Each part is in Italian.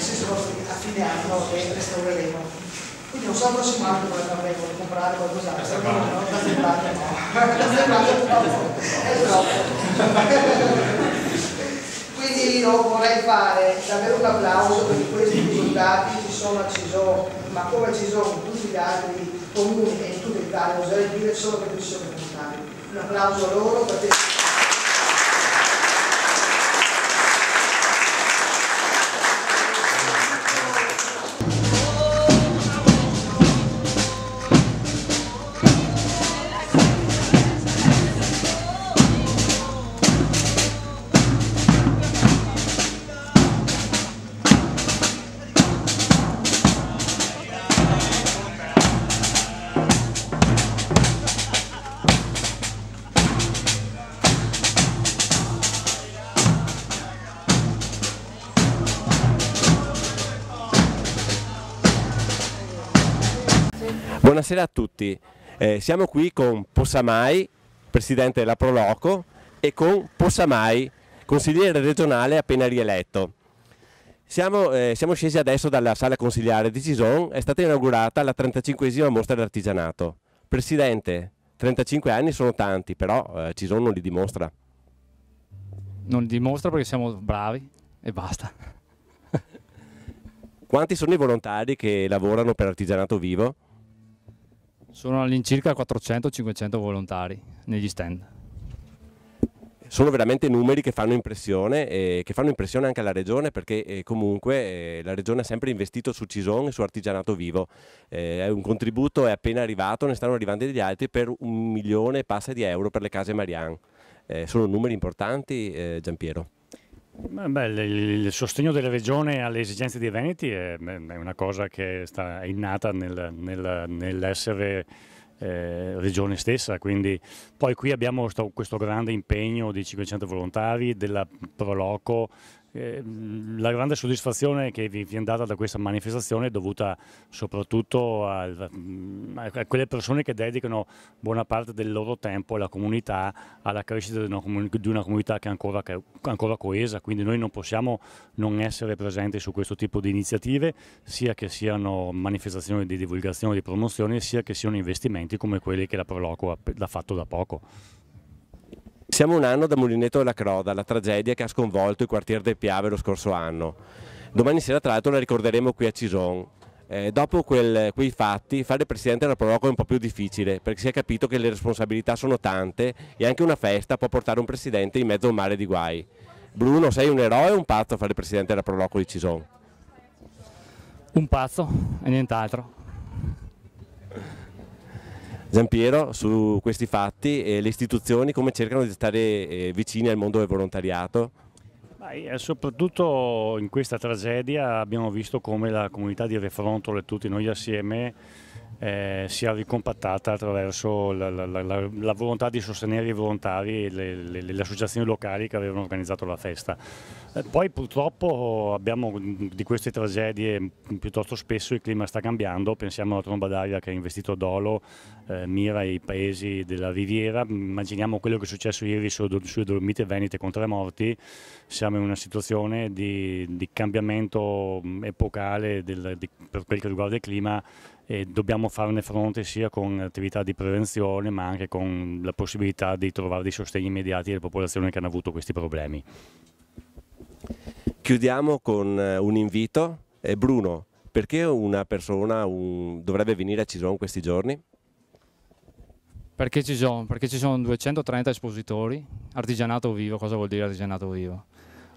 senso a fine anno e restaureremo. Quindi non so il prossimo anno dove avremo da comprare qualcos'altro, no, da sembrare no, da sembrare è troppo. Quindi io vorrei fare davvero un applauso perché questi risultati ci sono a Cison, ma come a Cison in tutti gli altri comuni e in tutta l'Italia, oserei dire solo perché ci sono i volontari. Un applauso a loro perché... Buonasera a tutti, siamo qui con Possamai, presidente della Proloco, e con Possamai, consigliere regionale appena rieletto. Siamo scesi adesso dalla sala consigliare di Cison, è stata inaugurata la 35esima mostra d'artigianato. Presidente, 35 anni sono tanti, però Cison non li dimostra. Non li dimostra perché siamo bravi e basta. Quanti sono i volontari che lavorano per Artigianato Vivo? Sono all'incirca 400-500 volontari negli stand. Sono veramente numeri che fanno impressione e che fanno impressione anche alla Regione perché comunque la Regione ha sempre investito su Cison e su Artigianato Vivo. Un contributo è appena arrivato, ne stanno arrivando degli altri per 1 milione e passa di euro per le case Marian. Sono numeri importanti, Giampiero. Beh, il sostegno della Regione alle esigenze dei Veneti è una cosa che è innata nell'essere Regione stessa, quindi poi qui abbiamo questo grande impegno di 500 volontari della Proloco. La grande soddisfazione che vi è data da questa manifestazione è dovuta soprattutto a quelle persone che dedicano buona parte del loro tempo alla comunità, alla crescita di una comunità che è ancora coesa, quindi noi non possiamo non essere presenti su questo tipo di iniziative, sia che siano manifestazioni di divulgazione e di promozione, sia che siano investimenti come quelli che la Proloco ha fatto da poco. Siamo un anno da Mulinetto della Croda, la tragedia che ha sconvolto il quartiere del Piave lo scorso anno. Domani sera tra l'altro la ricorderemo qui a Cison. Dopo quei fatti fare presidente della Proloco è un po' più difficile perché si è capito che le responsabilità sono tante e anche una festa può portare un presidente in mezzo a un mare di guai. Bruno, sei un eroe o un pazzo a fare presidente della Proloco di Cison? Un pazzo e nient'altro. Giampiero, su questi fatti le istituzioni come cercano di stare vicini al mondo del volontariato? Soprattutto in questa tragedia abbiamo visto come la comunità di Refrontolo e tutti noi assieme si è ricompattata attraverso la volontà di sostenere i volontari e le associazioni locali che avevano organizzato la festa. Poi purtroppo abbiamo di queste tragedie piuttosto spesso, il clima sta cambiando, pensiamo alla tromba d'aria che ha investito Dolo, Mira e i paesi della Riviera, immaginiamo quello che è successo ieri sulle Dolomiti Venete con 3 morti, siamo in una situazione di cambiamento epocale per quel che riguarda il clima e dobbiamo farne fronte sia con attività di prevenzione ma anche con la possibilità di trovare dei sostegni immediati alle popolazioni che hanno avuto questi problemi. Chiudiamo con un invito. Bruno, perché una persona dovrebbe venire a Cison questi giorni? Perché ci sono 230 espositori. Artigianato vivo, cosa vuol dire artigianato vivo?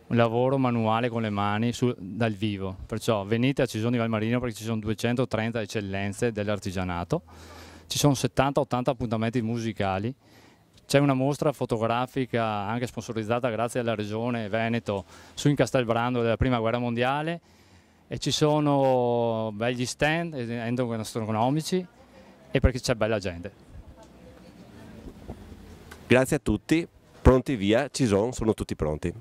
Un lavoro manuale con le mani dal vivo, perciò venite a Cison di Valmarino perché ci sono 230 eccellenze dell'artigianato, ci sono 70-80 appuntamenti musicali, c'è una mostra fotografica anche sponsorizzata grazie alla Regione Veneto su in Castelbrando della Prima Guerra Mondiale e ci sono begli stand enogastronomici e perché c'è bella gente. Grazie a tutti, pronti via, Cison sono tutti pronti.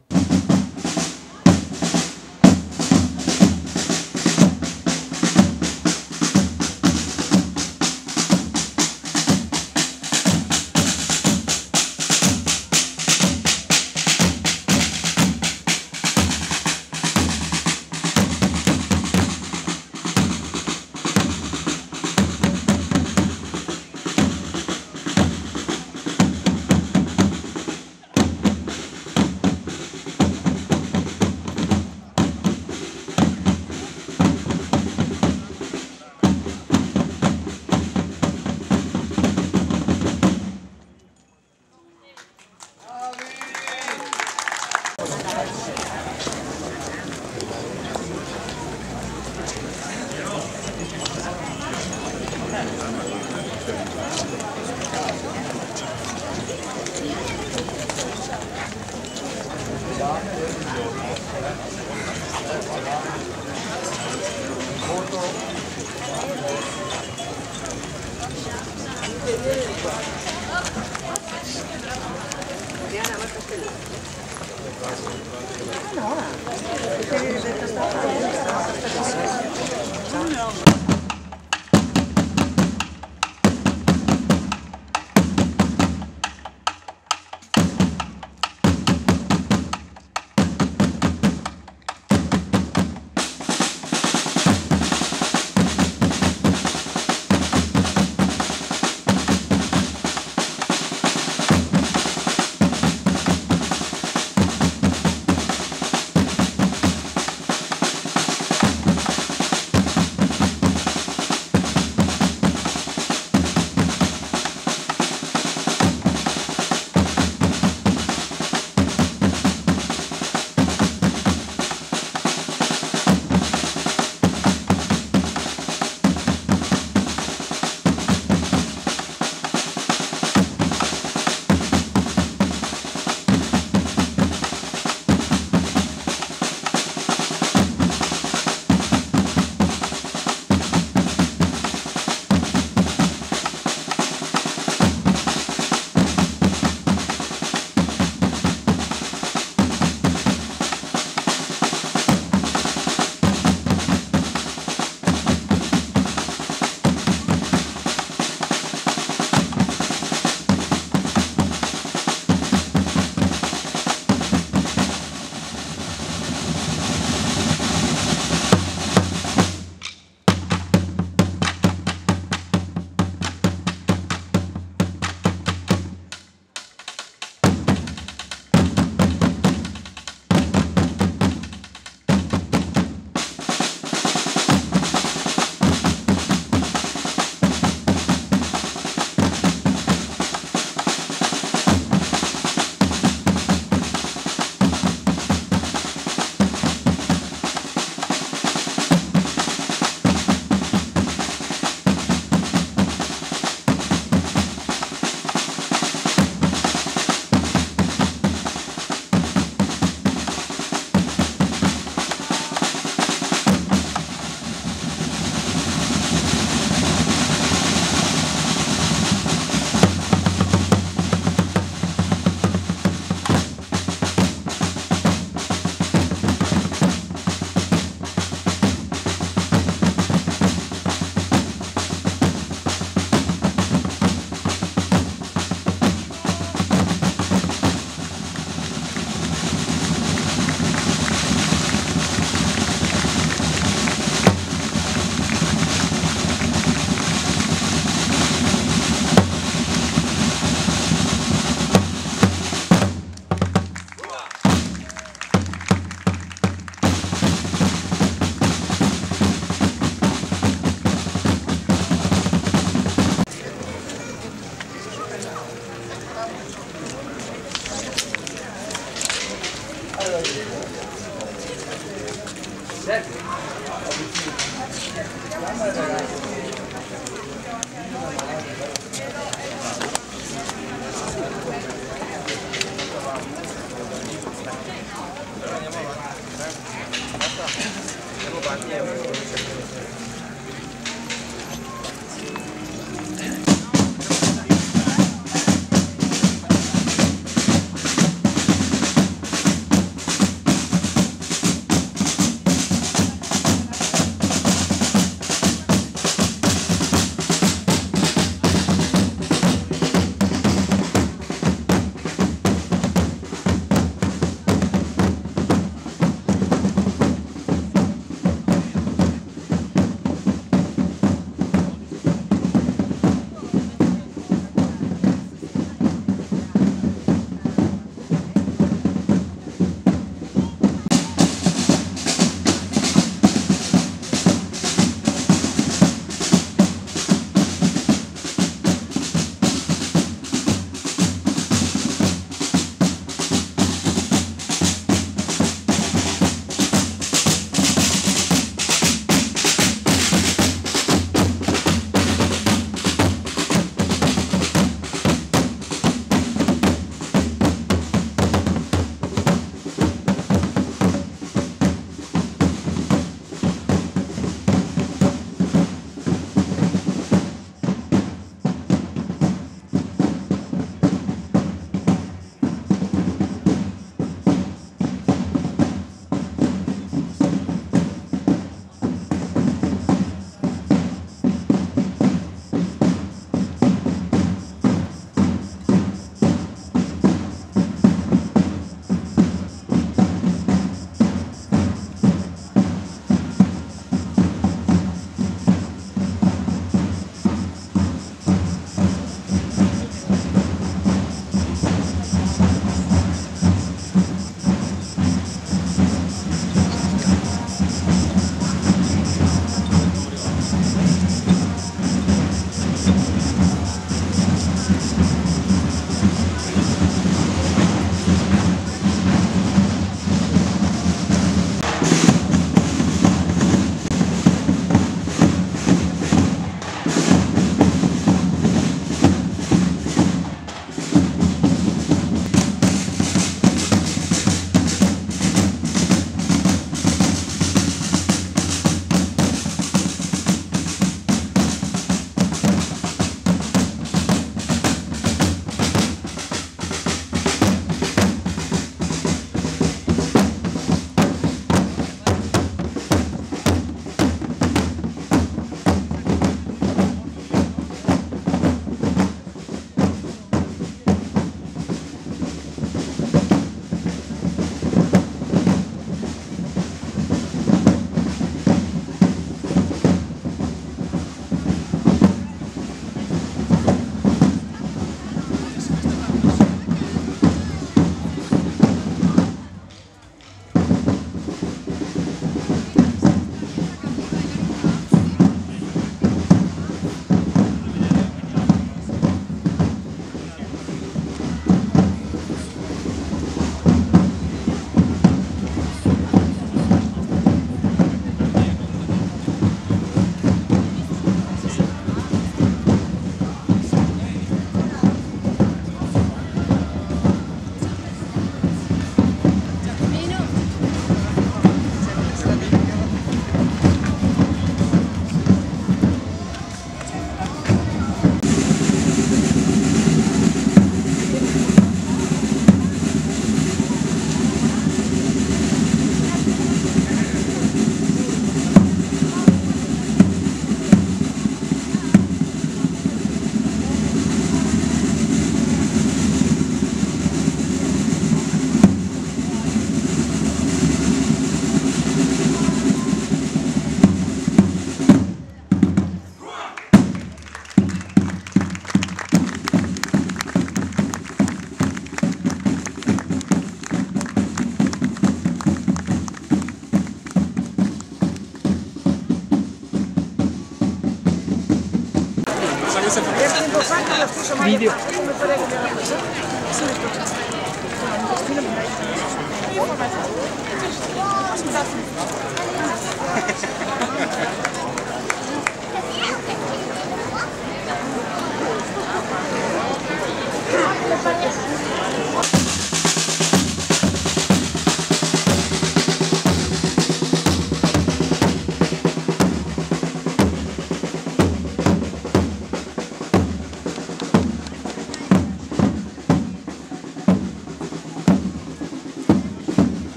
Video.